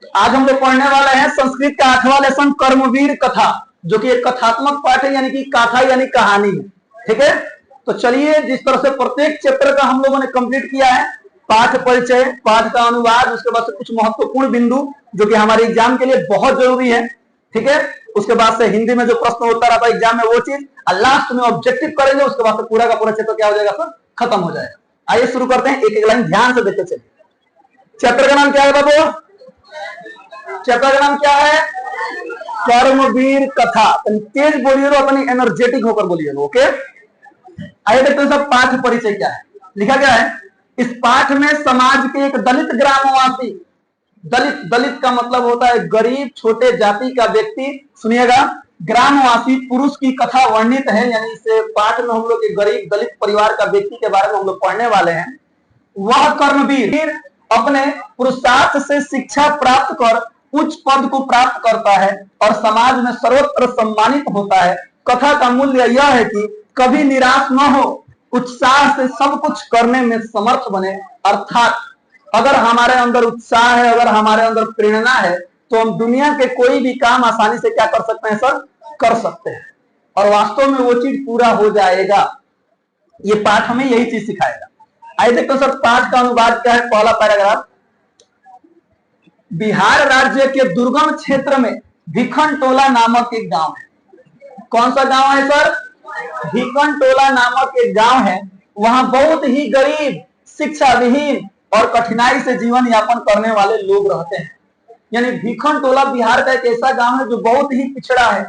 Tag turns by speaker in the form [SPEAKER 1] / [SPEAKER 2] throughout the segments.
[SPEAKER 1] आज हम लोग पढ़ने वाले हैं संस्कृत का 8वां लेसन कर्मवीर कथा, जो कि एक कथात्मक पाठ है, यानी कि कथा यानी कहानी है। ठीक है, तो चलिए, जिस तरह से प्रत्येक चैप्टर का हम लोगों ने कंप्लीट किया है, पाठ परिचय, पाठ का अनुवाद, उसके बाद से कुछ महत्वपूर्ण बिंदु जो कि हमारे एग्जाम के लिए बहुत जरूरी है। ठीक है, उसके बाद से हिंदी में जो प्रश्न होता रहता है एग्जाम में वो चीज, और लास्ट में ऑब्जेक्टिव करेंगे, उसके बाद से पूरा का पूरा चैप्टर क्या हो जाएगा सर, खत्म हो जाएगा। आइए शुरू करते हैं, एक एक लाइन ध्यान से देखते चलिए। चैप्टर का नाम क्या है बाबू? चैप्टर का नाम क्या है? कर्मवीर कथा। तेज बोलिए, अपनी एनर्जेटिक होकर बोलिए, ओके। आइए देखते हैं सब पाठ परिचय क्या है। लिखा गया है इस पाठ में समाज के एक दलित ग्रामवासी, दलित का मतलब होता है गरीब, छोटे जाति का व्यक्ति, सुनिएगा, ग्रामवासी पुरुष की कथा वर्णित है, यानी इस पाठ में हम लोग एक गरीब दलित परिवार का व्यक्ति के बारे में हम लोग पढ़ने वाले हैं। वह कर्मवीर अपने पुरुषार्थ से शिक्षा प्राप्त कर उच्च पद को प्राप्त करता है और समाज में सर्वत्र सम्मानित होता है। कथा का मूल्य यह है कि कभी निराश न हो, उत्साह से सब कुछ करने में समर्थ बने। अर्थात अगर हमारे अंदर उत्साह है, अगर हमारे अंदर प्रेरणा है, तो हम दुनिया के कोई भी काम आसानी से क्या कर सकते हैं सर, कर सकते हैं, और वास्तव में वो चीज पूरा हो जाएगा। ये पाठ हमें यही चीज सिखाएगा। आइए देखते हैं सर पाठ का अनुवाद क्या है। पहला पैराग्राफ, बिहार राज्य के दुर्गम क्षेत्र में भिखनटोला नामक एक गांव है। कौन सा गांव है सर? भिखनटोला नामक एक गांव है। वहां बहुत ही गरीब, शिक्षा विहीन और कठिनाई से जीवन यापन करने वाले लोग रहते हैं। यानी भिखनटोला बिहार का एक ऐसा गांव है जो बहुत ही पिछड़ा है।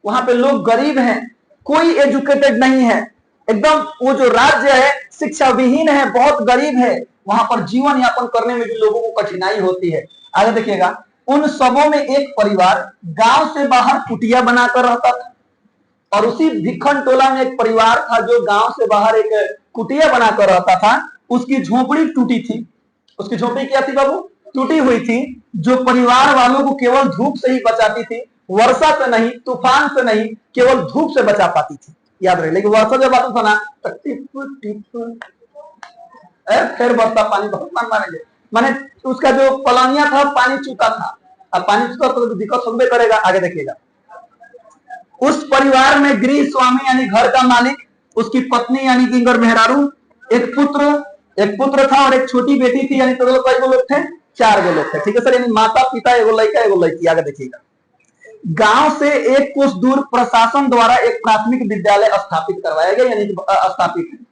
[SPEAKER 1] वहां पे लोग गरीब हैं, कोई एजुकेटेड नहीं है, एकदम वो जो राज्य है शिक्षा विहीन है, बहुत गरीब है। वहां पर जीवन यापन करने में भी लोगों को कठिनाई होती है। आगे देखिएगा, उन सबों में एक परिवार गांव से बाहर कुटिया बनाकर रहता था, और उसी भिखनटोला में एक परिवार था जो गांव से बाहर एक कुटिया बनाकर रहता था। उसकी झोपड़ी टूटी थी। उसकी झोपड़ी क्या थी बाबू? टूटी हुई थी, जो परिवार वालों को केवल धूप से ही बचाती थी, वर्षा से नहीं, तूफान से नहीं, केवल धूप से बचा पाती थी। याद रहे, लेकिन वर्षा जब आता था ना तो टिप टिप फिर बरसा पानी बहुत मारेंगे, माने उसका जो पलानिया था पानी चूता था। अब पानी चूता तो दिक्कत सुनबे करेगा। आगे देखिएगा, उस परिवार में गृह स्वामी यानी घर का मालिक, उसकी पत्नी यानी कि मेहरारू, एक पुत्र था और एक छोटी बेटी थी। यानी टोटल कई लोग थे? 4 लोग थे। ठीक है सर, यानी माता पिता, एगो लड़का एगो लड़की। आगे देखिएगा, गांव से 1 कोस दूर प्रशासन द्वारा एक प्राथमिक विद्यालय स्थापित करवाया गया, यानी स्थापित है।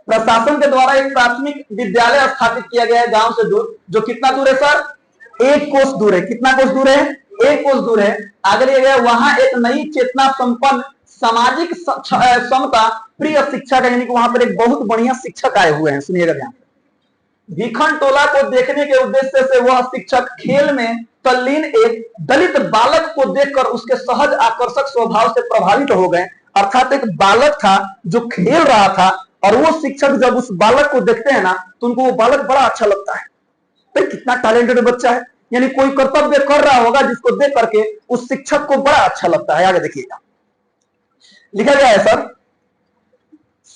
[SPEAKER 1] प्रशासन के द्वारा एक प्राथमिक विद्यालय स्थापित किया गया है गांव से दूर, जो कितना दूर है सर? 1 कोस दूर है। कितना कोस दूर है? 1 कोस दूर है। आगे लिया गया, वहां एक नई चेतना संपन्न सामाजिक समता प्रिय शिक्षक, यानी कि वहां पर एक बहुत बढ़िया शिक्षक आए हुए हैं। सुनिएगा ध्यान। भिखनटोला को देखने के उद्देश्य से वह शिक्षक खेल में तल्लीन एक दलित बालक को देखकर उसके सहज आकर्षक स्वभाव से प्रभावित हो गए। अर्थात एक बालक था जो खेल रहा था, और वो शिक्षक जब उस बालक को देखते हैं ना तो उनको वो बालक बड़ा अच्छा लगता है। तो कितना टैलेंटेड बच्चा है, यानी कोई कर्तव्य कर रहा होगा जिसको देख करके उस शिक्षक को बड़ा अच्छा लगता है। आगे देखिएगा, लिखा गया है सर,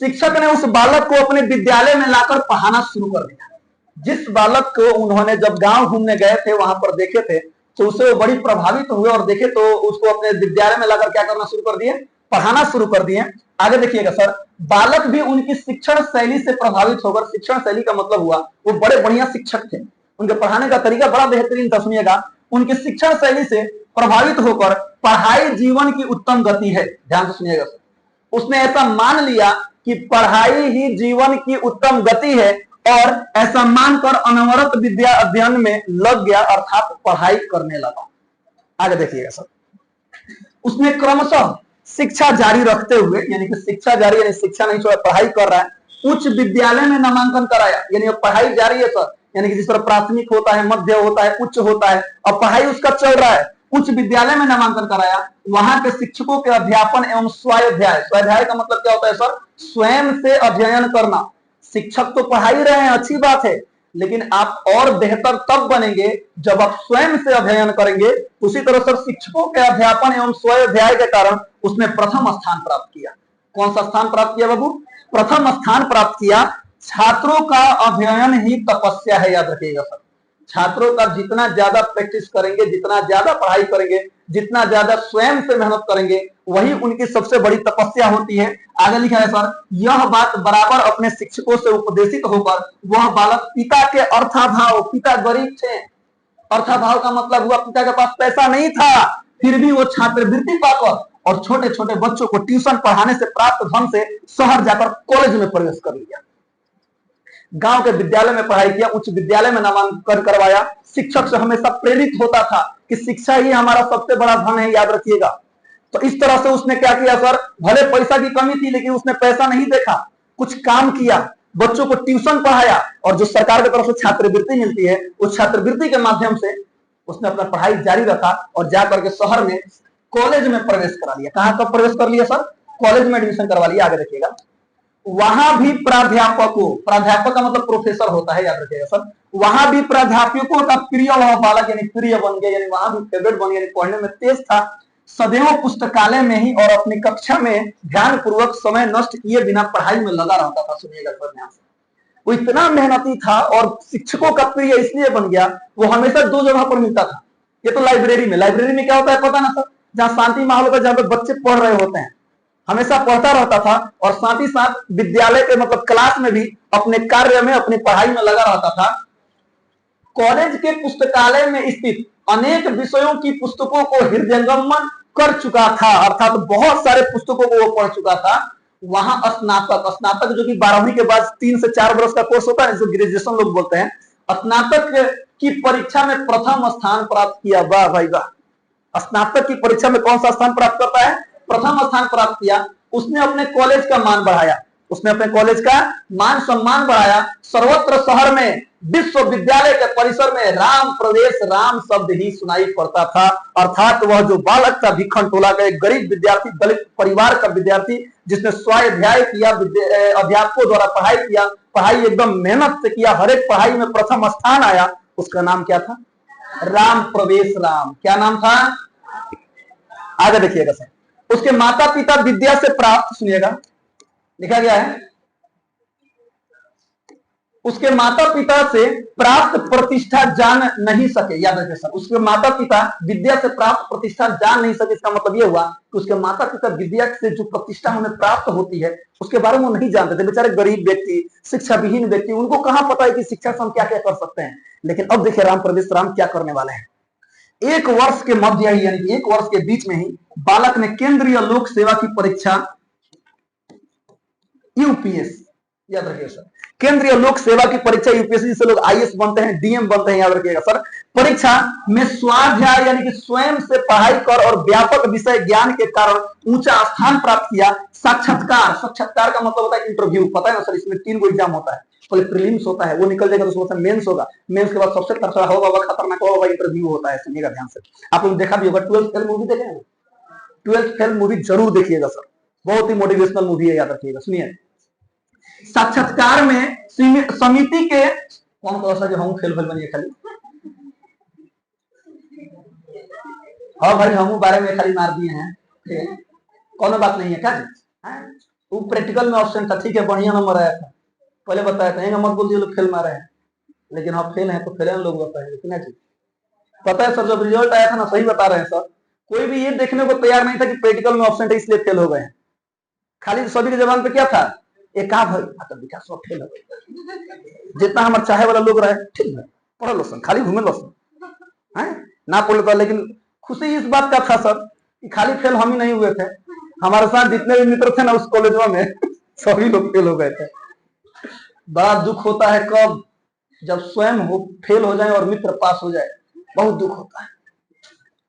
[SPEAKER 1] शिक्षक ने उस बालक को अपने विद्यालय में लाकर पढ़ाना शुरू कर दिया। जिस बालक को उन्होंने जब गांव घूमने गए थे वहां पर देखे थे, तो उससे वो बड़ी प्रभावित हुए और देखे तो उसको अपने विद्यालय में लाकर क्या करना शुरू कर दिए? पढ़ाना शुरू कर दिए। आगे देखिएगा सर, बालक भी उनकी शिक्षण शैली से प्रभावित होकर, शिक्षण शैली का मतलब हुआ वो बड़े बढ़िया शिक्षक थे, उनके पढ़ाने का तरीका बड़ा बेहतरीन था। सुनिएगा, उनकी शिक्षण शैली से प्रभावित होकर पढ़ाई जीवन की उत्तम गति है। ध्यान से सुनिएगा सर, उसने ऐसा मान लिया कि पढ़ाई ही जीवन की उत्तम गति है, और ऐसा मानकर अनवरत विद्या अध्ययन में लग गया, अर्थात पढ़ाई करने लगा। आगे देखिएगा सर, उसने क्रमशः शिक्षा जारी रखते हुए, यानी कि शिक्षा जारी, यानी शिक्षा नहीं छोड़ा, पढ़ाई कर रहा है, उच्च विद्यालय में नामांकन कराया। यानी पढ़ाई जारी है सर, यानी कि जिस तरह प्राथमिक होता है, मध्य होता है, उच्च होता है, और पढ़ाई उसका चल रहा है। उच्च विद्यालय में नामांकन कराया। वहां के शिक्षकों के अध्यापन एवं स्वाध्याय, स्वाध्याय का मतलब क्या होता है सर? स्वयं से अध्ययन करना। शिक्षक तो पढ़ा ही रहे हैं, अच्छी बात है, लेकिन आप और बेहतर तब बनेंगे जब आप स्वयं से अध्ययन करेंगे। उसी तरह सर शिक्षकों के अध्यापन एवं स्वाध्याय के कारण उसने प्रथम स्थान प्राप्त किया। कौन सा स्थान प्राप्त किया बाबू? प्रथम स्थान प्राप्त किया। छात्रों का अध्ययन ही तपस्या है, याद रखिएगा सर। छात्रों का जितना ज्यादा प्रैक्टिस करेंगे, जितना ज्यादा पढ़ाई करेंगे, जितना ज्यादा स्वयं से मेहनत करेंगे, वही उनकी सबसे बड़ी तपस्या होती है। आगे लिखा है सर, यह बात बराबर अपने शिक्षकों से उपदेशित होकर वह बालक पिता के अर्थाभाव, पिता गरीब थे, अर्थाभाव का मतलब हुआ पिता के पास पैसा नहीं था, फिर भी वो छात्रवृत्ति पाकर और छोटे छोटे बच्चों को ट्यूशन पढ़ाने से प्राप्त धन से शहर जाकर कॉलेज में प्रवेश कर लिया। गांव के विद्यालय में पढ़ाई किया, उच्च विद्यालय में नामांकन करवाया। शिक्षक से हमेशा प्रेरित होता था कि शिक्षा ही हमारा सबसे बड़ा धन है, याद रखिएगा। तो इस तरह से उसने क्या किया सर, भले पैसा की कमी थी लेकिन उसने पैसा नहीं देखा, कुछ काम किया, बच्चों को ट्यूशन पढ़ाया और जो सरकार की तरफ से छात्रवृत्ति मिलती है उस छात्रवृत्ति के माध्यम से उसने अपना पढ़ाई जारी रखा और जाकर के शहर में कॉलेज में प्रवेश करा लिया। कहां कब प्रवेश कर लिया सर, कॉलेज में एडमिशन करवा लिया। आगे देखिएगा, वहां भी प्राध्यापकों, प्राध्यापक का मतलब प्रोफेसर होता है, याद रखिएगा सर, वहां भी प्राध्यापकों का प्रिय वह बालक यानी प्रिय बन गया, यानी वहां भी फेवरेट बन गया, यानी पढ़ने में तेज था। सदैव पुस्तकालय में ही और अपनी कक्षा में ध्यान पूर्वक समय नष्ट किए बिना पढ़ाई में लगा रहता था। सुनिएगा सर ध्यान से, वो इतना मेहनती था और शिक्षकों का प्रिय इसलिए बन गया, वो हमेशा दो जगह पर मिलता था। ये तो लाइब्रेरी में, लाइब्रेरी में क्या होता है पता ना सर, जहां शांति माहौल होता है, जहां पे बच्चे पढ़ रहे होते हैं, हमेशा पढ़ता रहता था और साथ ही साथ विद्यालय के मतलब क्लास में भी अपने कार्य में, अपनी पढ़ाई में लगा रहता था। कॉलेज के पुस्तकालय में स्थित अनेक विषयों की पुस्तकों को हृदयंगम कर चुका था, अर्थात बहुत सारे पुस्तकों को वो पढ़ चुका था। वहां स्नातक, स्नातक जो कि 12वीं के बाद 3 से 4 वर्ष का कोर्स होता है, जिसे ग्रेजुएशन लोग बोलते हैं, स्नातक की परीक्षा में प्रथम स्थान प्राप्त किया। वाह भाई वाह, स्नातक की परीक्षा में कौन सा स्थान प्राप्त करता है, प्रथम स्थान प्राप्त किया। उसने अपने कॉलेज का मान बढ़ाया, उसने अपने कॉलेज का मान सम्मान बढ़ाया। सर्वत्र शहर में, विश्वविद्यालय के परिसर में राम प्रवेश राम शब्द ही सुनाई पड़ता था। अर्थात वह जो बालक था भिखन टोला का, एक गरीब विद्यार्थी, दलित परिवार का विद्यार्थी, जिसने स्वाध्याय किया, अध्यापकों द्वारा पढ़ाई किया, पढ़ाई एकदम मेहनत से किया, हर एक पढ़ाई में प्रथम स्थान आया, उसका नाम क्या था, राम प्रवेश राम। क्या नाम था, आगे देखिएगा सर। उसके माता पिता विद्या से प्राप्त, सुनिएगा लिखा गया है, उसके माता पिता से प्राप्त प्रतिष्ठा जान नहीं सके। याद रखिए सर, उसके माता पिता विद्या से प्राप्त प्रतिष्ठा जान नहीं सके। इसका मतलब यह हुआ कि उसके माता पिता विद्या से जो प्रतिष्ठा उन्हें प्राप्त होती है उसके बारे में वो नहीं जानते थे। बेचारे गरीब व्यक्ति, शिक्षा विहीन व्यक्ति, उनको कहां पता है कि शिक्षा से हम क्या क्या कर सकते हैं। लेकिन अब देखिए राम प्रवेश राम क्या करने वाले हैं। 1 वर्ष के मध्य ही, यानी 1 वर्ष के बीच में ही बालक ने केंद्रीय लोक सेवा की परीक्षा, यूपीएस, याद रखिएगा सर, केंद्रीय लोक सेवा की परीक्षा यूपीएससी से लोग आईएएस बनते हैं, डीएम बनते हैं, याद रखिएगा सर। परीक्षा में स्वाध्याय यानी कि स्वयं से पढ़ाई कर और व्यापक विषय ज्ञान के कारण ऊंचा स्थान प्राप्त किया। साक्षात्कार, साक्षात्कार का मतलब होता है इंटरव्यू, पता है ना सर, इसमें 3 एग्जाम होता है। पहले प्रीलिम्स होता है, वो निकल जाएगा तो उसमें मेंस होगा, मेंस के बाद सबसे तगड़ा होगा, खतरनाक होगा, इंटरव्यू होता है। सुनिएगा ध्यान से, आप लोग देखा भी होगा, 12th फेल मूवी देखे हैं, 12th फेल मूवी जरूर देखिएगा सर, बहुत ही मोटिवेशनल मूवी है, याद रखिएगा। सुनिए, साक्षात्कार में समिति के कौन कौन सा जो हम फेल बनिए खाली, हाँ भाई हम बारे में खाली मार दिए हैं, कौन बात नहीं है क्या जी, वो प्रैक्टिकल में ऑप्शन था, ठीक है, बढ़िया नंबर आया था, पहले बताया था, मत बोल दिए लोग फेल मारे हैं, लेकिन हाँ फेल है तो फेल है लोग बताए, लेकिन जी पता है सर, जब रिजल्ट आया था ना, सही बता रहे हैं सर, कोई भी ये देखने को तैयार नहीं था कि प्रैक्टिकल में ऑप्शन है इसलिए फेल हो गए हैं। खाली सभी के जबान पे क्या था, एक विकास फेल हो गए, जितना हमारे चाहे वाला लोग रहे, ठीक है पढ़ लो सन, खाली घूमे लो सन, ना पढ़ लो। लेकिन खुशी इस बात का था सर कि खाली फेल हम ही नहीं हुए थे, हमारे साथ जितने भी मित्र थे ना उस कॉलेज में सभी लोग फेल हो गए थे। बड़ा दुख होता है कब, जब स्वयं फेल हो जाए और मित्र पास हो जाए, बहुत दुख होता है।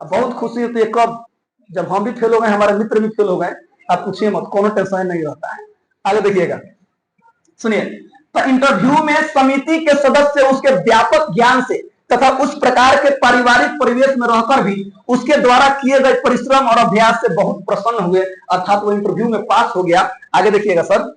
[SPEAKER 1] अब बहुत खुशी होती है कब, जब हम भी फेल हो गए, हमारे मित्र भी फेल हो गए, आप पूछिए मत, कोनो टेंशन नहीं रहता है। आगे देखिएगा, सुनिए, तो इंटरव्यू में समिति के सदस्य उसके व्यापक ज्ञान से तथा उस प्रकार के पारिवारिक परिवेश में रहकर भी उसके द्वारा किए गए परिश्रम और अभ्यास से बहुत प्रसन्न हुए, अर्थात वो इंटरव्यू में पास हो गया। आगे देखिएगा सर,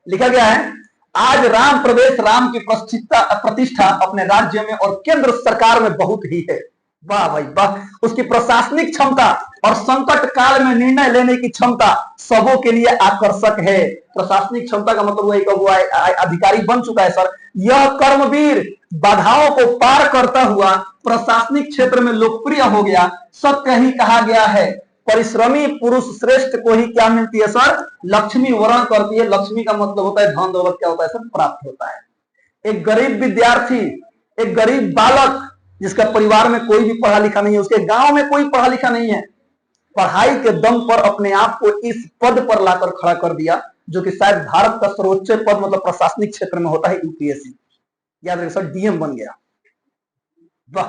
[SPEAKER 1] लिखा गया है, आज राम प्रवेश राम की प्रतिष्ठा अपने राज्य में और केंद्र सरकार में बहुत ही है। वाह भाई वाह, उसकी प्रशासनिक क्षमता और संकट काल में निर्णय लेने की क्षमता सबों के लिए आकर्षक है। प्रशासनिक क्षमता का मतलब वो अधिकारी बन चुका है सर। यह कर्मवीर बाधाओं को पार करता हुआ प्रशासनिक क्षेत्र में लोकप्रिय हो गया। सत्य ही कहा गया है, परिश्रमी पुरुष श्रेष्ठ को ही क्या मिलती है सर? लक्ष्मी वरण करती है। लक्ष्मी का मतलब होता है धन दौलत, क्या होता है सर? प्राप्त होता है। एक गरीब विद्यार्थी, एक गरीब बालक जिसका परिवार में कोई भी पढ़ा लिखा नहीं है, उसके गांव में कोई पढ़ा लिखा नहीं है, पढ़ाई के दम पर अपने आप को इस पद पर लाकर खड़ा कर दिया, जो कि शायद भारत का सर्वोच्च पद मतलब प्रशासनिक क्षेत्र में होता है, यूपीएससी। याद रखिए सर, डीएम बन गया। वाह,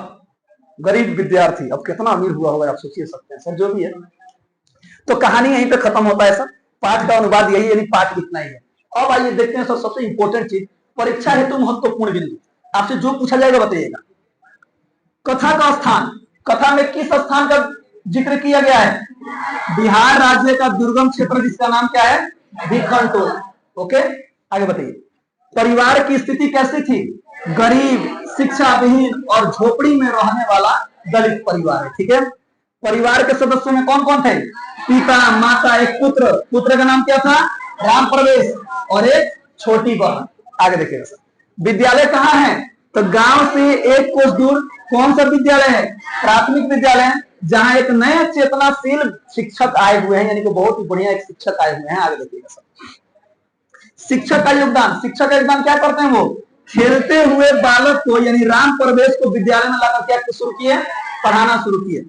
[SPEAKER 1] गरीब विद्यार्थी अब कितना अमीर हुआ होगा आप सोचिए सकते हैं सर। जो भी है, तो कहानी यहीं पे खत्म होता है सर। पाठ का अनुवाद यही, यानी पाठ इतना ही है। अब आइए देखते हैं सर सबसे इंपॉर्टेंट चीज, परीक्षा हेतु महत्वपूर्ण बिंदु। आपसे जो पूछा जाएगा बताइएगा। कथा का स्थान, कथा में किस स्थान का जिक्र किया गया है? बिहार राज्य का दुर्गम क्षेत्र जिसका नाम क्या है? भिखनटोला। ओके, आगे बताइए। परिवार की स्थिति कैसी थी? गरीब, शिक्षा विहीन और झोपड़ी में रहने वाला दलित परिवार है। ठीक है। परिवार के सदस्यों में कौन कौन थे? पिता, माता, एक पुत्र, पुत्र का नाम क्या था? राम प्रवेश, और एक छोटी बहन। आगे देखिएगा सर। विद्यालय कहाँ है? तो गांव से एक कोस दूर कौन सा विद्यालय है? प्राथमिक विद्यालय, जहां एक नए चेतनाशील शिक्षक आए हुए हैं, यानी कि बहुत ही बढ़िया एक शिक्षक आए हुए हैं। आगे देखिएगा सर। शिक्षक का योगदान, शिक्षक का योगदान क्या करते हैं? वो खेलते हुए बालक को, यानी राम प्रवेश को विद्यालय में लाकर क्या शुरू किए? पढ़ाना शुरू किए।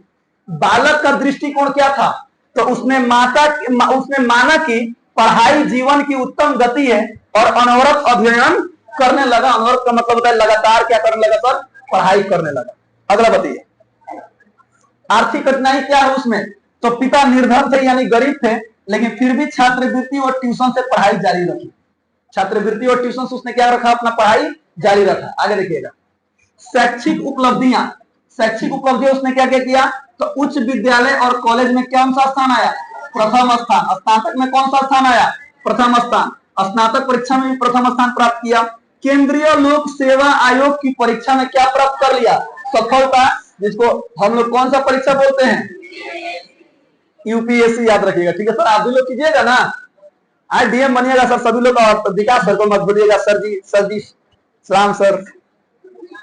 [SPEAKER 1] बालक का दृष्टिकोण क्या था? तो उसने माना कि पढ़ाई जीवन की उत्तम गति है और अनवरत अध्ययन करने लगा। अनवरत का मतलब होता है लगातार क्या करने लगा सर? पढ़ाई करने लगा। अगला बताइए। आर्थिक कठिनाई क्या है उसमें? तो पिता निर्धन थे, यानी गरीब थे, लेकिन फिर भी छात्रवृत्ति और ट्यूशन से पढ़ाई जारी रखी। छात्रवृत्ति और ट्यूशन से उसने क्या रखा? अपना पढ़ाई जारी रखा। आगे देखिएगा। शैक्षिक उपलब्धियां, शैक्षिक उपलब्धियां उसने क्या क्या किया? तो उच्च विद्यालय और कॉलेज में कौन सा स्थान आया? प्रथम स्थान। स्नातक में कौन सा स्थान आया? प्रथम स्थान। स्नातक परीक्षा में भी प्रथम स्थान प्राप्त किया। केंद्रीय लोक सेवा आयोग की परीक्षा में क्या प्राप्त कर लिया? सफलता, जिसको हम लोग कौन सा परीक्षा बोलते हैं? यूपीएससी। याद रखिएगा। ठीक है सर, आप भी लोग कीजिएगा ना, आज डीएम बनिएगा सर सभी लोग। और विकास सर को मत भूलिएगा। सर जी सलाम सर,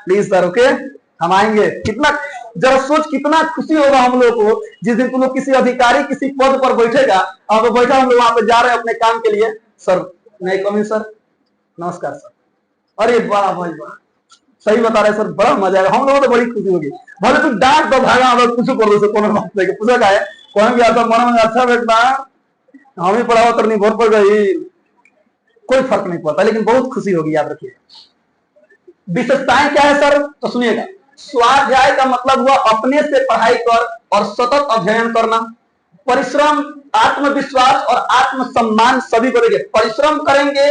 [SPEAKER 1] प्लीज सर। ओके, हम आएंगे। कितना, जरा सोच कितना खुशी होगा हम लोग को जिस दिन तुम लोग किसी अधिकारी किसी पद पर बैठेगा और बैठा हम लोग वहां पे जा रहे हैं अपने काम के लिए। सर मैं कमी सर, नमस्कार सर। अरे वाह भाई वाह, सही बता रहे सर, बड़ा मजा आएगा। हम लोगों को तो बड़ी खुशी होगी। भले तू डांट दो भागा, हम लोग कुछ कर दो, कौन बात नहीं पूछा का है कौन भी आता मन में अच्छा बेटा हम ही पढ़ाओ तो नहीं भर पड़ गई, कोई फर्क नहीं पड़ता, लेकिन बहुत खुशी होगी। याद रखिए। विशेषताएं क्या है सर? तो सुनिएगा। स्वाध्याय का मतलब हुआ अपने से पढ़ाई कर और सतत अध्ययन करना। परिश्रम, आत्मविश्वास और आत्मसम्मान सभी को देंगे। परिश्रम करेंगे,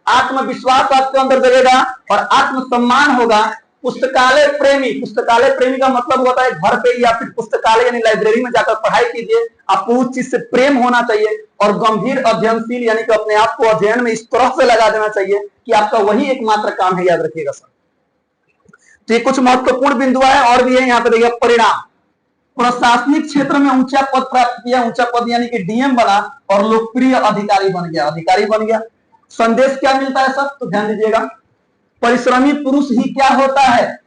[SPEAKER 1] आत्मविश्वास आपके अंदर जगेगा और आत्मसम्मान होगा। पुस्तकालय प्रेमी, पुस्तकालय प्रेमी का मतलब होता है घर पे या फिर पुस्तकालय यानी लाइब्रेरी में जाकर पढ़ाई कीजिए। आपको उस चीज से प्रेम होना चाहिए। और गंभीर अध्ययनशील, यानी कि अपने आप को अध्ययन में इस तरह से लगा देना चाहिए कि आपका वही एकमात्र काम है। याद रखिएगा सर। तो ये कुछ महत्वपूर्ण बिंदु है और भी है। यहाँ पे देखिए परिणाम। प्रशासनिक क्षेत्र में ऊंचा पद प्राप्त किया, ऊंचा पद यानी कि डीएम बना और लोकप्रिय अधिकारी बन गया, अधिकारी बन गया। संदेश क्या मिलता है सर? तो ध्यान दीजिएगा। परिश्रमी पुरुष ही क्या होता है?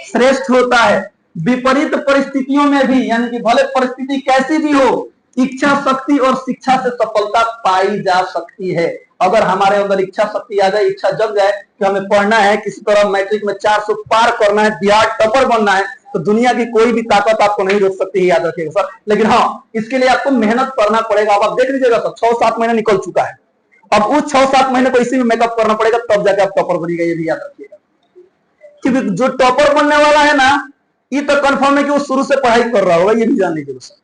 [SPEAKER 1] श्रेष्ठ होता है। विपरीत परिस्थितियों में भी, यानी कि भले परिस्थिति कैसी भी हो, इच्छा शक्ति और शिक्षा से सफलता पाई जा सकती है। अगर हमारे अंदर इच्छा शक्ति आ जाए, इच्छा जग जाए कि हमें पढ़ना है, किसी तरह मैट्रिक में 400 पार करना है, बिहार टॉपर बनना है, तो दुनिया की कोई भी ताकत आपको नहीं रोक सकती है। याद रखिएगा सर। लेकिन हाँ, इसके लिए आपको मेहनत करना पड़ेगा। अब आप देख लीजिएगा सर, 6-7 महीने निकल चुका है। अब उस 6-7 महीने को इसी में मेकअप करना पड़ेगा, तब जाके आप टॉपर बनिएगा। ये भी याद रखिएगा। क्योंकि जो टॉपर बनने वाला है ना, ये तो कंफर्म है कि वो शुरू से पढ़ाई कर रहा होगा। ये भी जान लीजिएगा सर।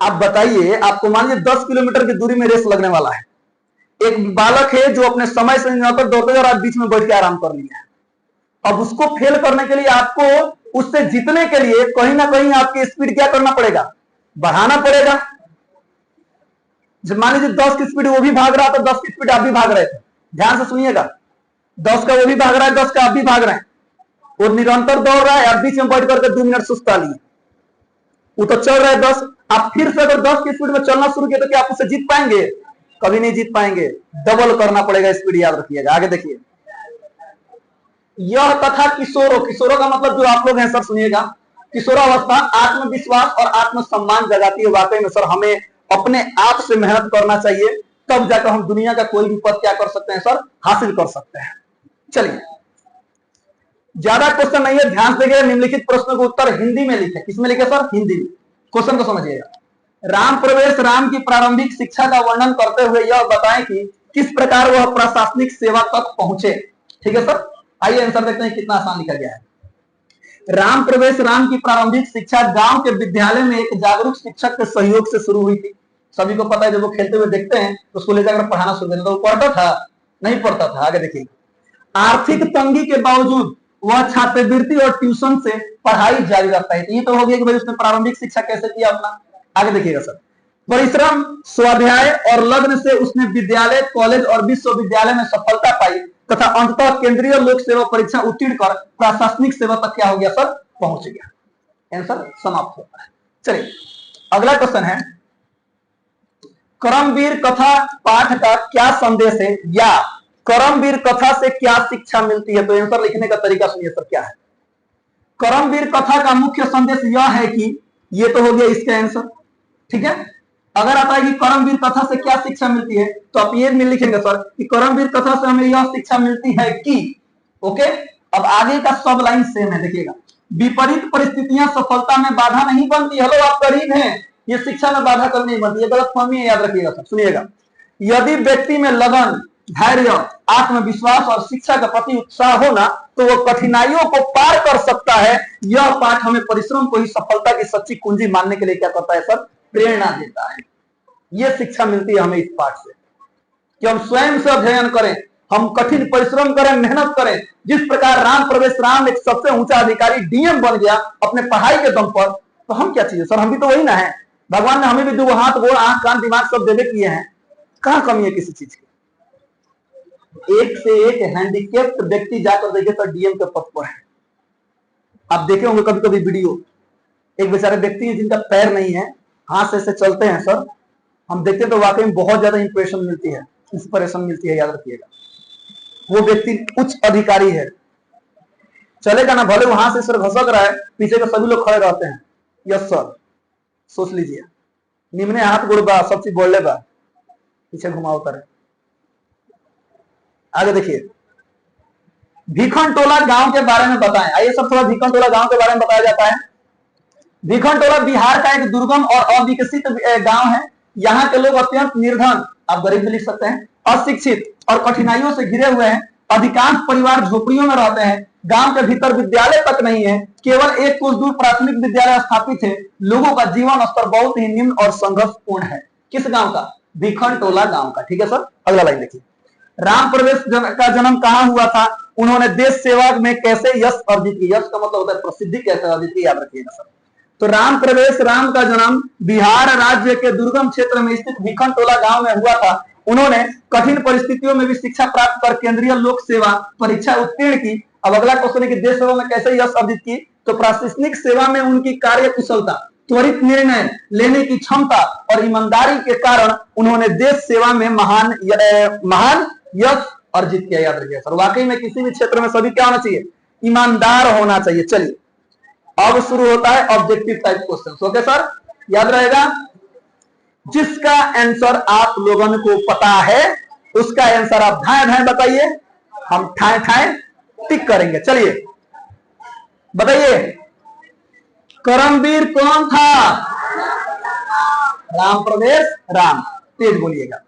[SPEAKER 1] आप बताइए, आपको मान लीजिए 10 किलोमीटर की दूरी में रेस लगने वाला है। एक बालक है जो अपने समय से निकलकर दौड़ते और आप बीच में बैठ के आराम कर लिया है। अब उसको फेल करने के लिए, आपको उससे जीतने के लिए कहीं ना कहीं आपकी स्पीड क्या करना पड़ेगा? बढ़ाना पड़ेगा। जब मान लीजिए 10 की स्पीड वो भी भाग रहा था, 10 की स्पीड आप भी भाग रहे थे, ध्यान से सुनिएगा। 10 का वो भी भाग रहा है, 10 का आप भी भाग रहे हैं। वो निरंतर दौड़ रहा है, आप बीच में बैठ करके 2 मिनट सुस्ता लिए। वो तो चल रहा है 10, आप फिर से अगर 10 की स्पीड में चलना शुरू किया तो क्या आप उससे जीत पाएंगे? कभी नहीं जीत पाएंगे, डबल करना पड़ेगा स्पीड, याद रखिएगा। आगे देखिए, यह तथा किशोरों, किशोरों का मतलब जो आप लोग हैं सर सुनिएगा, किशोरावस्था आत्मविश्वास और आत्मसम्मान जगाती है। वाकई में सर हमें अपने आप से मेहनत करना चाहिए, तब जाकर हम दुनिया का कोई भी पद क्या कर सकते हैं सर, हासिल कर सकते हैं। चलिए, ज्यादा क्वेश्चन नहीं है, ध्यान से देखिए। निम्नलिखित प्रश्नों का उत्तर हिंदी में लिखे। किसमें लिखे सर? हिंदी में। क्वेश्चन को समझिएगा। राम प्रवेश राम की प्रारंभिक शिक्षा का वर्णन करते हुए यह बताएं कि किस प्रकार वह प्रशासनिक सेवा तक पहुंचे। ठीक है सर, आइए आंसर देखते हैं, कितना आसान लिखा गया है। राम प्रवेश राम की प्रारंभिक शिक्षा गांव के विद्यालय में एक जागरूक शिक्षक के सहयोग से शुरू हुई थी। सभी को पता है, जब वो खेलते हुए देखते हैं तो उसको ले जाकर पढ़ाना शुरू करते, तो वो पढ़ता था? नहीं पढ़ता था। आगे देखिए, आर्थिक तंगी के बावजूद वह छात्रवृत्ति और ट्यूशन से पढ़ाई जारी रखता है। ये तो हो गया कि भाई उसने प्रारंभिक शिक्षा कैसे किया अपना। आगे देखिएगा सर, परिश्रम, स्वाध्याय और लग्न से उसने विद्यालय, कॉलेज और विश्वविद्यालय में सफलता पाई तथा अंततः केंद्रीय लोक सेवा परीक्षा उत्तीर्ण कर प्रशासनिक सेवा तक क्या हो गया सर, पहुंच गया। आंसर समाप्त होता है। चलिए, अगला क्वेश्चन है, करमवीर कथा पाठ का क्या संदेश है, या करमवीर कथा से क्या शिक्षा मिलती है? तो आंसर लिखने का तरीका सुनिए सर, क्या है। करमवीर कथा का मुख्य संदेश यह है कि, ये तो हो गया इसका आंसर, ठीक है। अगर आता है कि करमवीर कथा से क्या शिक्षा मिलती है, तो आप ये में लिखेंगे सर कि करमवीर कथा से हमें यह शिक्षा मिलती है कि, ओके। अब आगे का सब लाइन सेम है, देखिएगा। विपरीत परिस्थितियां सफलता में बाधा नहीं बनती। हेलो, आप करीब हैं, ये शिक्षा में बाधा कभी नहीं बनती, ये गलतफहमी है, याद रखिएगा सर। सुनिएगा, यदि व्यक्ति में लगन, धैर्य, आत्मविश्वास और शिक्षा का प्रति उत्साह होना, तो वो कठिनाइयों को पार कर सकता है। यह पाठ हमें परिश्रम को ही सफलता की सच्ची कुंजी मानने के लिए क्या करता है सर, प्रेरणा देता है। यह शिक्षा मिलती है हमें इस पाठ से कि हम स्वयं से अध्ययन करें, हम कठिन परिश्रम करें, मेहनत करें। जिस प्रकार राम प्रवेश राम एक सबसे ऊंचा अधिकारी डीएम बन गया अपने पढ़ाई के दम पर, तो हम क्या चाहिए सर, हम भी तो वही ना है। भगवान ने हमें भी दो हाथ, गोड़, आंख, कान, दिमाग सब देवे किए हैं, कहां कमी है किसी चीज की। एक से एक हैंडीकेप्ट व्यक्ति जाकर देखिए सर डीएम के पद पर है। आप देखे होंगे कभी कभी वीडियो, एक बेचारे व्यक्ति है जिनका पैर नहीं है, हाथ से ऐसे चलते हैं सर, हम देखते हैं तो वाकई में बहुत ज्यादा इंप्रेशन मिलती है, इंस्पिरेशन मिलती है। याद रखिएगा, वो व्यक्ति उच्च अधिकारी है, चलेगा ना, भले वहां से सर घसक रहा है, पीछे के सभी लोग खड़े रहते हैं। यस सर, सोच लीजिए, निम्ने हाथ गोड़ बा, सब चीज बोल ले बा, पीछे घुमाओ करे। आगे देखिए, भिखनटोला गांव के बारे में बताएं। आइए सब थोड़ा भिखनटोला गांव के बारे में बताया जाता है। भिखनटोला बिहार का एक दुर्गम और अविकसित गांव है। यहाँ के लोग अत्यंत निर्धन, आप गरीब भी लिख सकते हैं, अशिक्षित और कठिनाइयों से घिरे हुए हैं। अधिकांश परिवार झोपड़ियों में रहते हैं। गांव के भीतर विद्यालय तक नहीं है, केवल एक कुछ दूर प्राथमिक विद्यालय स्थापित है। लोगों का जीवन स्तर बहुत ही निम्न और संघर्षपूर्ण है। किस गांव का? भिखनटोला गांव का। ठीक है सर, अगला लाइन देखिए। राम प्रवेश का जन्म कहां हुआ था? उन्होंने देश सेवा में कैसे यश अर्जित की? यश का मतलब होता है प्रसिद्धि कैसे अर्जित की, याद रखिएगा सर। तो राम प्रवेश राम का जन्म बिहार राज्य के दुर्गम क्षेत्र में स्थित भिखनटोला गांव में हुआ था। उन्होंने कठिन परिस्थितियों में भी शिक्षा प्राप्त कर केंद्रीय लोक सेवा परीक्षा उत्तीर्ण की। अब अगला क्वेश्चन है कि देश सेवा में कैसे यश अर्जित की? तो प्रशासनिक सेवा में उनकी कार्य कुशलता, त्वरित निर्णय लेने की क्षमता और ईमानदारी के कारण उन्होंने देश सेवा में महान यश अर्जित किया। याद रखिए सर, वाकई में किसी भी क्षेत्र में सभी क्या होना चाहिए? ईमानदार होना चाहिए। चलिए, अब शुरू होता है objective type question. Okay sir, याद रहेगा, जिसका आंसर आप लोगों को पता है उसका आंसर आप धाए धाए बताइए, हम ठाए ठाए टिक करेंगे। चलिए बताइए, करमवीर कौन था? राम प्रवेश राम। तेज बोलिएगा।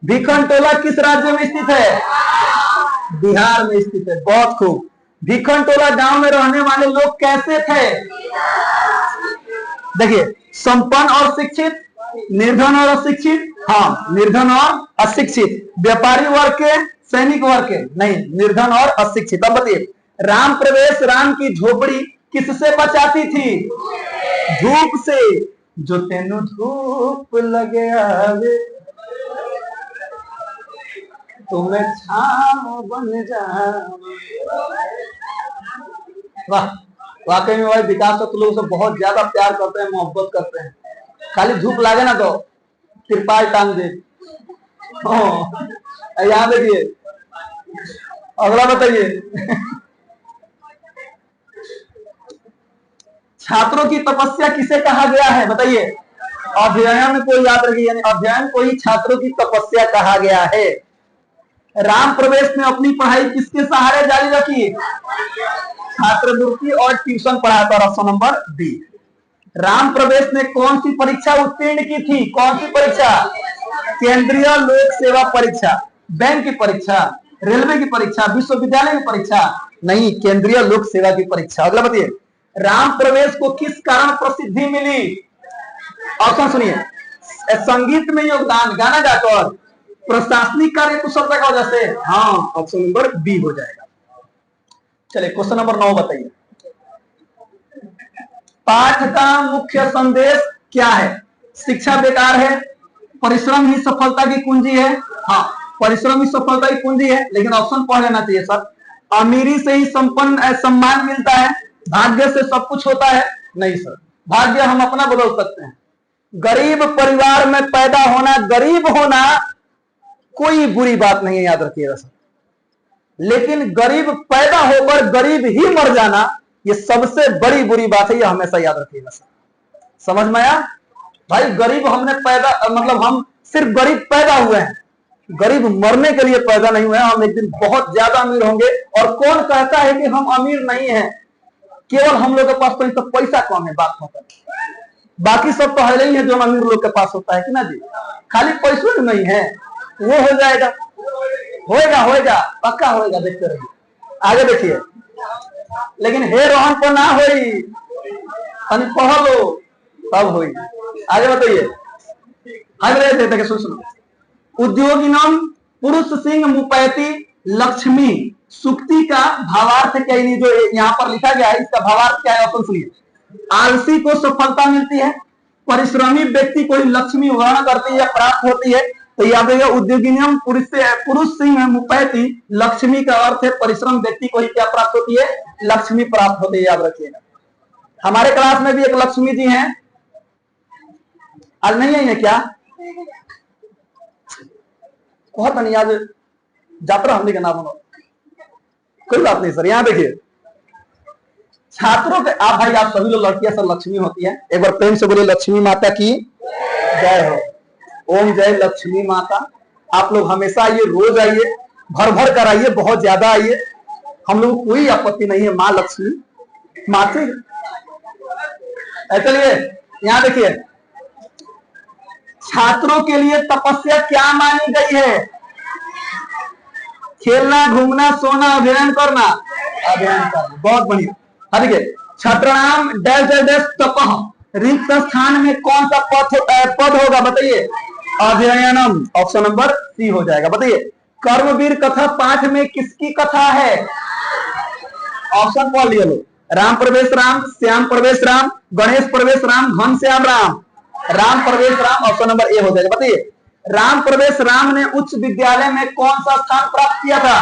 [SPEAKER 1] भिखनटोला किस राज्य में स्थित है? बिहार में स्थित है। बहुत खूब। भिखनटोला गांव में रहने वाले लोग कैसे थे? देखिए, संपन्न और शिक्षित, निर्धन और अशिक्षित, हाँ निर्धन और अशिक्षित, व्यापारी वर्ग के, सैनिक वर्ग के, नहीं निर्धन और अशिक्षित। अब बताइए, राम प्रवेश राम की झोपड़ी किससे बचाती थी? धूप से। जो तेनु धूप लगे आवे तुम्हें छांव बन जावे। वाह, वाकई में भाई विकास तो लोग से बहुत ज्यादा प्यार करते हैं, मोहब्बत करते हैं। खाली धूप लागे ना तो तिरपाल टांग दे। यहाँ देखिए, अगला बताइए। छात्रों की तपस्या किसे कहा गया है, बताइए। अध्ययन को याद रखिए, यानी अध्ययन को ही छात्रों की तपस्या कहा गया है। राम प्रवेश ने अपनी पढ़ाई किसके सहारे जारी रखी? छात्रवृत्ति और ट्यूशन पढ़ाकर। Option number D. Ram Pravesh ने कौन सी परीक्षा उत्तीर्ण की थी? कौन सी परीक्षा? केंद्रीय लोक सेवा परीक्षा, बैंक की परीक्षा, रेलवे की परीक्षा, विश्वविद्यालय की परीक्षा? नहीं, केंद्रीय लोक सेवा की परीक्षा। अगला बताइए, राम प्रवेश को किस कारण प्रसिद्धि मिली? ऑप्शन सुनिए, संगीत में योगदान, गाना गाकर, प्रशासनिक कार्य कुशलता की वजह से? हाँ, ऑप्शन नंबर बी हो जाएगा। चलिए क्वेश्चन नंबर 9 बताइए। पाठ का मुख्य संदेश क्या है? शिक्षा बेकार है, परिश्रम ही सफलता की कुंजी है। हाँ, परिश्रम ही सफलता की कुंजी है, लेकिन ऑप्शन पढ़ लेना चाहिए सर। अमीरी से ही संपन्न सम्मान मिलता है, भाग्य से सब कुछ होता है? नहीं सर, भाग्य हम अपना बदल सकते हैं। गरीब परिवार में पैदा होना, गरीब होना कोई बुरी बात नहीं है, याद रखिएगा सर। लेकिन गरीब पैदा होकर गरीब ही मर जाना, ये सबसे बड़ी बुरी बात है, ये हमेशा याद रखिएगा सर। समझ में आया भाई? गरीब हमने पैदा, मतलब हम सिर्फ गरीब पैदा हुए हैं, गरीब मरने के लिए पैदा नहीं हुए हैं। हम एक दिन बहुत ज्यादा अमीर होंगे। और कौन कहता है कि हम अमीर नहीं हैं? केवल हम लोग के पास तो पैसा कम है, बात खत्म। बाकी सब तो है ही है जो अमीर लोग के पास होता है कि ना जी। खाली पैसों नहीं है, वो हो जाएगा, होएगा होएगा, पक्का होएगा, देखते रहिए। आगे देखिए, लेकिन हे रोहन को ना होई, पढ़ लो तब होई। आगे बताइए, आगे सुनो। उद्योगिनम पुरुष सिंह मुपैती लक्ष्मी सुक्ति का भावार्थ क्या है? जो यहाँ पर लिखा गया है, इसका भावार्थ क्या है? ऑप्शन सुनिए। आलसी को सफलता मिलती है, परिश्रमी व्यक्ति को लक्ष्मी वर्ण करती है, प्राप्त होती है। तो याद रखिएगा, उद्योगिनम पुरुष सिंह मुपैती लक्ष्मी का अर्थ है परिश्रम व्यक्ति को ही क्या प्राप्त होती है? लक्ष्मी प्राप्त होती है, याद रखिएगा। हमारे क्लास में भी एक लक्ष्मी जी हैं, आज नहीं आई है क्या? बहुत नहीं, आज यात्रा हमने का नाम, कोई बात नहीं सर। यहाँ देखिए, छात्रों के, आप भाई आप सभी लोग लड़कियां सर लक्ष्मी होती है, एक बार प्रेम से बोले लक्ष्मी माता की जय हो। ओम जय लक्ष्मी माता। आप लोग हमेशा आइए, रोज आइए, भर भर कर आइए, बहुत ज्यादा आइए, हम लोग कोई आपत्ति नहीं है। माँ लक्ष्मी माता। चलिए यहाँ देखिए, छात्रों के लिए तपस्या क्या मानी गई है? खेलना, घूमना, सोना, अध्ययन करना। अध्ययन करना, बहुत बढ़िया। देखिए, छात्राणाम डैश डैश डैश तपः रिक्त स्थान में कौन सा पद होगा? बताइए। अध्ययनम, ऑप्शन नंबर सी हो जाएगा। बताइए, कर्मवीर कथा पाठ में किसकी कथा है? ऑप्शन पढ़ लिया लो। राम प्रवेश राम, श्याम प्रवेश राम, गणेश प्रवेश राम, घनश्याम राम। राम प्रवेश राम, ऑप्शन नंबर ए हो जाएगा। बताइए, राम प्रवेश राम ने उच्च विद्यालय में कौन सा स्थान प्राप्त किया था?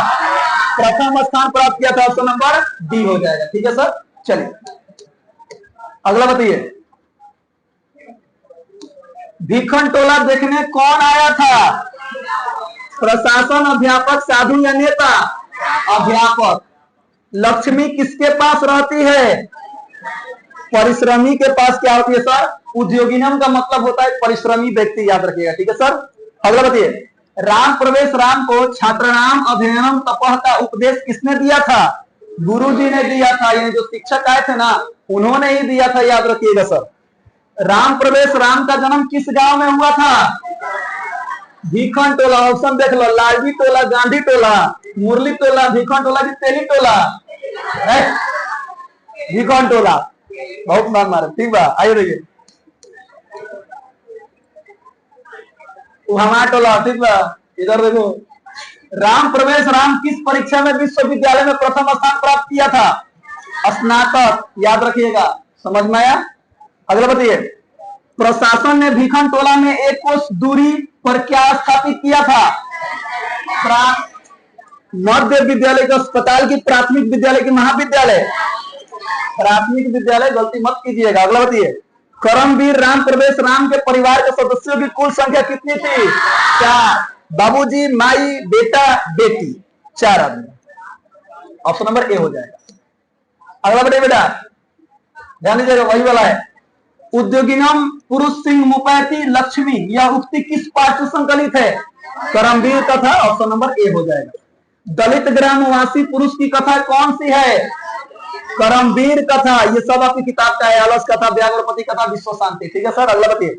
[SPEAKER 1] प्रथम स्थान प्राप्त किया था, ऑप्शन नंबर डी हो जाएगा। ठीक है सर, चलिए अगला बताइए। भीखन टोला देखने कौन आया था? प्रशासन, अध्यापक, साधु या नेता? अध्यापक। लक्ष्मी किसके पास रहती है? परिश्रमी के पास क्या होती है सर? उद्योगिनम का मतलब होता है परिश्रमी व्यक्ति, याद रखिएगा। ठीक है सर, अगला बताइए। राम प्रवेश राम को छात्रनाम अध्ययनम तपः का उपदेश किसने दिया था? गुरुजी ने दिया था, यानी जो शिक्षक आए थे ना, उन्होंने ही दिया था, याद रखिएगा सर। राम प्रवेश राम का जन्म किस गांव में हुआ था? भीखन टोला। ऑप्शन देख लो, लालजी टोला, गांधी टोला, मुरली टोला, भीखन टोला की तेली टोला, भीखन टोला। बहुत मार मारे, ठीक बा। आइए रहिए, हमारा टोला, ठीक बा। इधर देखो, राम प्रवेश राम किस परीक्षा में विश्वविद्यालय में प्रथम स्थान प्राप्त किया था? स्नातक, याद रखिएगा। समझ में आया? अगला बताइए। प्रशासन ने भीखन टोला में 1 कोस दूरी पर क्या स्थापित किया था? मध्य विद्यालय के अस्पताल की, प्राथमिक विद्यालय की, महाविद्यालय? प्राथमिक विद्यालय, गलती मत कीजिएगा। अगला बताइए, करमवीर राम प्रवेश राम के परिवार के सदस्यों की कुल संख्या कितनी थी? 4। बाबूजी, माई, बेटा, बेटी, 4 आदमी। ऑप्शन नंबर ए हो जाएगा। अगला बताइए बेटा, ध्यान दीजिएगा, वही वाला है। उद्योगिनम पुरुष सिंह मुपैती लक्ष्मी, यह उक्ति किस पाठ से संकलित है? करमवीर कथा, ऑप्शन नंबर ए हो जाएगा। दलित ग्रामवासी पुरुष की कथा कौन सी है? करमवीर कथा। ये सब आपकी किताब का है, अलस कथा, व्याघ्रपति कथा, विश्व शांति। ठीक है सर, अगला बताइए,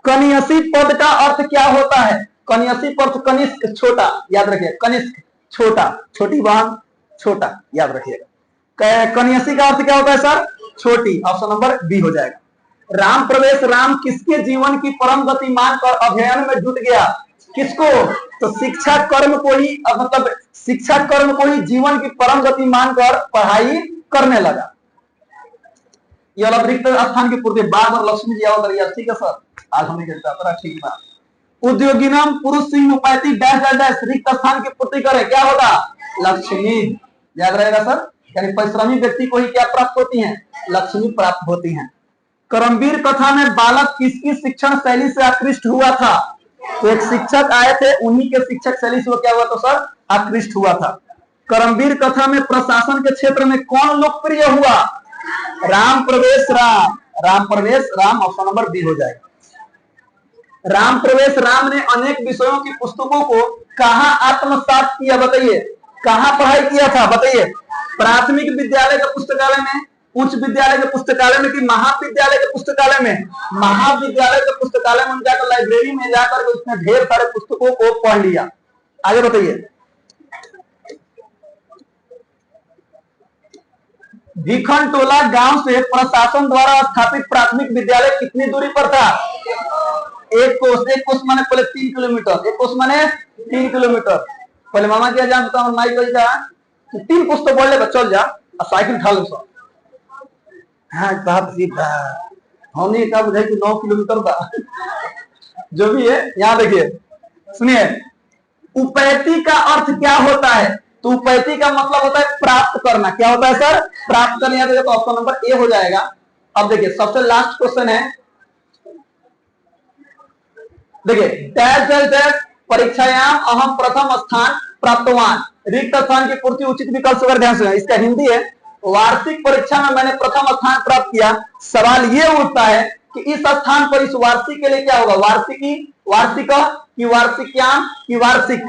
[SPEAKER 1] कनियसी पद का अर्थ क्या होता है? कनियसी पद कनिष्क, छोटा, याद रखिए, कनिष्क छोटा, छोटी बहन, छोटा, याद रखिएगा। कनियसी का अर्थ क्या होता है सर? छोटी, ऑप्शन नंबर बी हो जाएगा। राम प्रवेश राम किसके जीवन की परम गति मानकर अध्ययन में जुट गया? किसको? तो शिक्षा कर्म को ही, मतलब शिक्षा कर्म को ही जीवन की परम गति मानकर पढ़ाई करने लगा। ये वाला रिक्त स्थान की पूर्ति बार बार लक्ष्मी जी आवत रही है। ठीक है सर, आज हमें कहता ठीक बात। उद्योगिनम पुरुष सिंह मुपैती डैश डैश डैश, रिक्त स्थान की पूर्ति करे, क्या होगा? लक्ष्मी, याद रहेगा सर। यानी परिश्रमी व्यक्ति को ही क्या प्राप्त होती है? लक्ष्मी प्राप्त होती है। करमवीर कथा में बालक किसकी शिक्षण शैली से आकृष्ट हुआ था? तो एक शिक्षक आए थे, उन्हीं के शिक्षक शैली से वो क्या हुआ? तो सर आकृष्ट हुआ था। करमवीर कथा में प्रशासन के क्षेत्र में कौन लोकप्रिय हुआ? राम प्रवेश राम, राम प्रवेश राम, ऑप्शन नंबर बी हो जाएगा। राम प्रवेश राम ने अनेक विषयों की पुस्तकों को कहां आत्मसात किया? बताइए, कहां पढ़ाई किया था? बताइए, प्राथमिक विद्यालय के पुस्तकालय में, उच्च विद्यालय के पुस्तकालय में कि महाविद्यालय के पुस्तकालय में? महाविद्यालय के पुस्तकालय में जाकर, लाइब्रेरी में जाकर उसने ढेर सारे पुस्तकों को पढ़ लिया। आगे बताइए, भिखनटोला गांव से प्रशासन द्वारा स्थापित प्राथमिक विद्यालय कितनी दूरी पर था? एक कोस माने पहले 3 किलोमीटर, एक कोस माने 3 किलोमीटर। पहले मामा क्या जानता हूँ, माई कही 3 कोस तो बोल ले, चल जा, साइकिल उठा लो सब। हाँ सीधा हमने क्या बुझाई कि 9 किलोमीटर था। जो भी है, यहाँ देखिए, सुनिए, उपैती का अर्थ क्या होता है? तो उपैती का मतलब होता है प्राप्त करना। क्या होता है सर? प्राप्त करना। तो ऑप्शन नंबर ए हो जाएगा। अब देखिए, सबसे लास्ट क्वेश्चन है, देखिए, डैश डैश डैश परीक्षायाम अहम प्रथम स्थान प्राप्तवान, रिक्त स्थान की पूर्ति उचित विकल्प से, ध्यान से। इसका हिंदी है, वार्षिक परीक्षा में मैंने प्रथम स्थान प्राप्त किया। सवाल ये उठता है कि इस स्थान पर इस वार्षिक के लिए क्या होगा? वार्षिकी, वार्षिक की वार्षिकयाम की वार्षिक,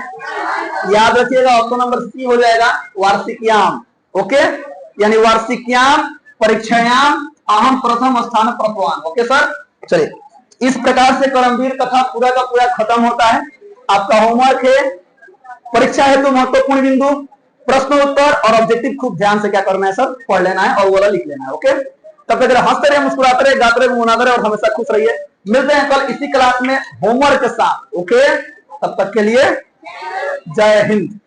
[SPEAKER 1] याद रखिएगा, ऑप्शन नंबर सी हो जाएगा, वार्षिकयाम। ओके, यानी वार्षिकयाम परीक्षायाम अहम प्रथम स्थान प्राप्तवान। ओके सर, चलिए, इस प्रकार से करमवीर कथा पूरा का पूरा खत्म होता है। आपका होमवर्क है, परीक्षा हेतु महत्वपूर्ण बिंदु, प्रश्न उत्तर और ऑब्जेक्टिव खूब ध्यान से क्या करना है सर? पढ़ लेना है और वो वाला लिख लेना है। ओके, तब तक हंसते रहे, मुस्कुराते रहे, गाते रहे, मुनाते रहे और हमेशा खुश रहिए। मिलते हैं कल इसी क्लास में होमवर्क के साथ। ओके, तब तक के लिए जय हिंद।